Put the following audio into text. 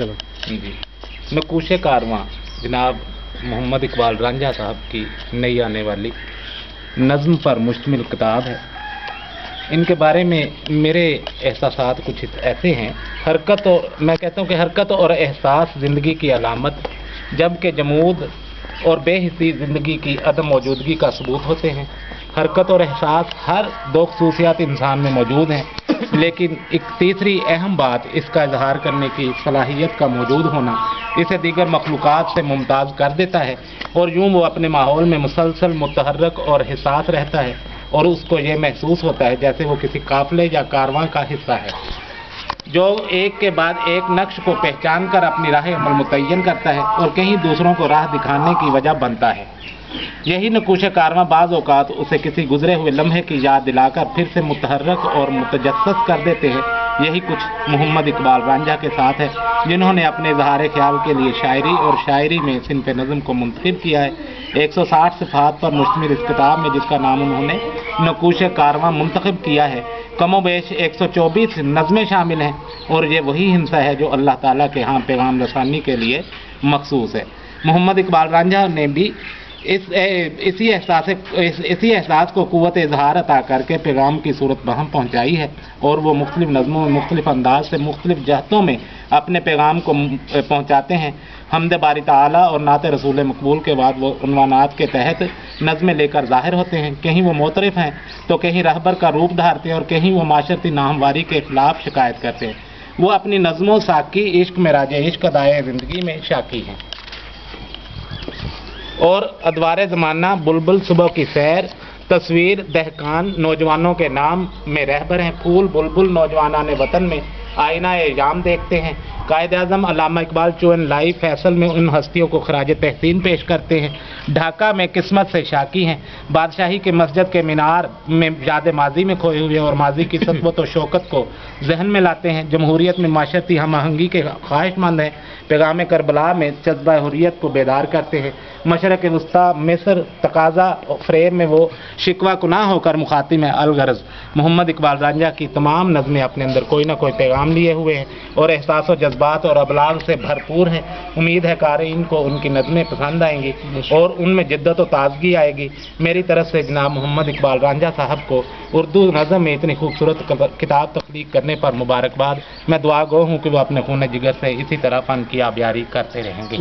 चलो जी। नकूशे कारवां जनाब मोहम्मद इकबाल रांझा साहब की नई आने वाली नज़्म पर मुश्तमिल किताब है। इनके बारे में मेरे एहसासात कुछ ऐसे हैं। हरकत, और मैं कहता हूँ कि हरकत और एहसास ज़िंदगी की अलामत, जबकि जमूद और बेहिस्सी ज़िंदगी की अदम मौजूदगी का सबूत होते हैं। हरकत और एहसास हर दो खसूसियात इंसान में मौजूद हैं, लेकिन एक तीसरी अहम बात इसका इजहार करने की सलाहियत का मौजूद होना इसे दीगर मखलूक़ात से मुमताज़ कर देता है, और यूँ वो अपने माहौल में मुसलसल मुतहर्रक और हिसास रहता है, और उसको ये महसूस होता है जैसे वो किसी काफ़िले या कारवां का हिस्सा है जो एक के बाद एक नक्श को पहचान कर अपनी राह अमल मुतय्यन करता है और कहीं दूसरों को राह दिखाने की वजह बनता है। यही नकूश कारवां बाज़ औक़ात उसे किसी गुजरे हुए लम्हे की याद दिलाकर फिर से मुतहर्रक और मुतजस्सस कर देते हैं। यही कुछ मोहम्मद इकबाल रांझा के साथ है, जिन्होंने अपने इज़हार ख्याल के लिए शायरी और शायरी में सिन्फ़ नज़्म को मुंतखब किया है। 160 सफ़हात पर मुश्तमिल इस किताब में, जिसका नाम उन्होंने नकूश कारवां मुंतखब किया है, कमोबेश 124 नज़में शामिल हैं, और ये वही हिंसा है जो अल्लाह ताला के यहाँ पैगाम रसानी के लिए मखसूस है। मोहम्मद इकबाल रांझा ने भी इसी एहसास को क़ुव्वत इज़हार अता करके पैगाम की सूरत बहम पहुँचाई है, और वो मुख्तलिफ नज़मों में मुख्तलिफ अंदाज से मुख्तलिफ जहतों में अपने पैगाम को पहुँचाते हैं। हम्द बारी ताला और नात रसूल मकबूल के बाद वो उन्वानात के तहत नज़में लेकर ज़ाहिर होते हैं। कहीं वो मोतरफ़ हैं तो कहीं रहबर का रूप धारते हैं, और कहीं वो माशरती नाहमवारी के ख़िलाफ़ शिकायत करते हैं। वो अपनी नज़मों साकी इश्क में राजे इश्क दाए ज़िंदगी में शाकी हैं, और अदवार ज़माना बुलबुल सुबह की सैर तस्वीर दहकान नौजवानों के नाम में रहबर हैं। फूल बुलबुल नौजवाना ने वतन में आईना एजाम देखते हैं। कायद आज़म अल्लामा इकबाल चुन लाई फैसल में उन हस्तियों को खराज तहसीन पेश करते हैं। ढाका में किस्मत से शाकी हैं। बादशाही के मस्जिद के मीनार में याद माजी में खोए हुए और माजी की सतवत और शौकत को जहन में लाते हैं। जमहूरियत में माशरती हम आहंगी के ख्वाहिशमंद हैं। पैगाम करबला में जज्बा हुर्रियत को बेदार करते हैं। मशरक़ वस्ता मिस्र तकाज़ा फ़रेब में वो शिकवा कुनाह होकर मुखातिब है अलगरज। मोहम्मद इकबाल रांझा की तमाम नज़में अपने अंदर कोई ना कोई पैगाम लिए हुए हैं और एहसास और जज्बात और अबलाग से भरपूर हैं। उम्मीद है क़ारीन को उनकी नज़में पसंद आएंगी और उनमें जिद्दत और ताज़गी आएगी। मेरी तरफ से जनाब मोहम्मद इकबाल रांझा साहब को उर्दू नज़म में इतनी खूबसूरत किताब तख्लीक करने पर मुबारकबाद। मैं दुआ गो हूँ कि वो अपने खून जिगर से इसी तरह फ़न की आबियारी करते रहेंगे।